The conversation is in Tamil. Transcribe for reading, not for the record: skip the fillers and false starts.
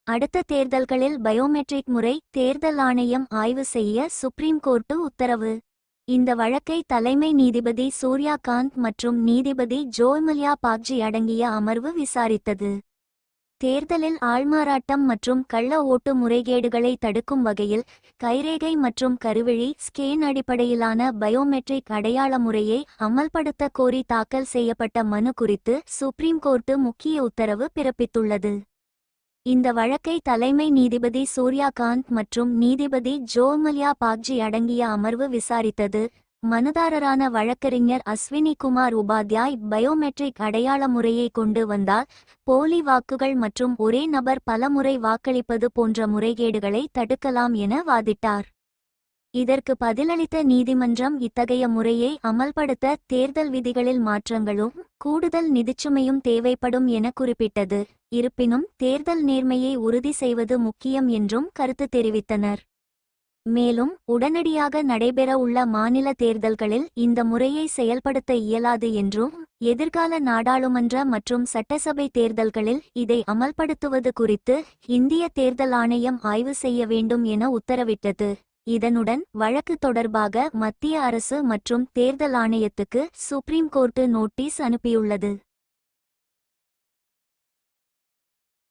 அடுத்த தேர்தல்களில் பயோமெட்ரிக் முறை தேர்தல் ஆணையம் ஆய்வு செய்ய சுப்ரீம் கோர்ட்டு உத்தரவு. இந்த வழக்கை தலைமை நீதிபதி சூர்யாகாந்த் மற்றும் நீதிபதி ஜோய்மல்யா பாக்ஜி அடங்கிய அமர்வு விசாரித்தது. தேர்தலில் ஆள்மாறாட்டம் மற்றும் கள்ள ஓட்டு முறைகேடுகளை தடுக்கும் வகையில் கைரேகை மற்றும் கருவிழி ஸ்கேன் அடிப்படையிலான பயோமெட்ரிக் அடையாள முறையை அமல்படுத்த கோரி தாக்கல் செய்யப்பட்ட மனு குறித்து சுப்ரீம் கோர்ட்டு முக்கிய உத்தரவு பிறப்பித்துள்ளது. இந்த வழக்கை தலைமை நீதிபதி சூர்யாகாந்த் மற்றும் நீதிபதி ஜோய்மல்யா பாக்ஜி அடங்கிய அமர்வு விசாரித்தது. மனுதாரரான வழக்கறிஞர் அஸ்வினி குமார் உபாத்யாய் பயோமெட்ரிக் அடையாள முறையை கொண்டு வந்தால் போலி வாக்குகள் மற்றும் ஒரே நபர் பலமுறை வாக்களிப்பது போன்ற முறைகேடுகளை தடுக்கலாம் என வாதிட்டார். இதற்கு பதிலளித்த நீதிமன்றம் இத்தகைய முறையை அமல்படுத்த தேர்தல் விதிகளில் மாற்றங்களும் கூடுதல் நிதிச்சுமையும் தேவைப்படும் என குறிப்பிட்டது. இருப்பினும் தேர்தல் நேர்மையை உறுதி செய்வது முக்கியம் என்றும் கருத்து தெரிவித்தனர். மேலும் உடனடியாக நடைபெற உள்ள மாநில தேர்தல்களில் இந்த முறையை செயல்படுத்த இயலாது என்றும் எதிர்கால நாடாளுமன்ற மற்றும் சட்டசபை தேர்தல்களில் இதை அமல்படுத்துவது குறித்து இந்திய தேர்தல் ஆணையம் ஆய்வு செய்ய வேண்டும் என உத்தரவிட்டது. இதனுடன் வழக்கு தொடர்பாக மத்திய அரசு மற்றும் தேர்தல் ஆணையத்துக்கு சுப்ரீம் கோர்ட்டு நோட்டீஸ் அனுப்பியுள்ளது.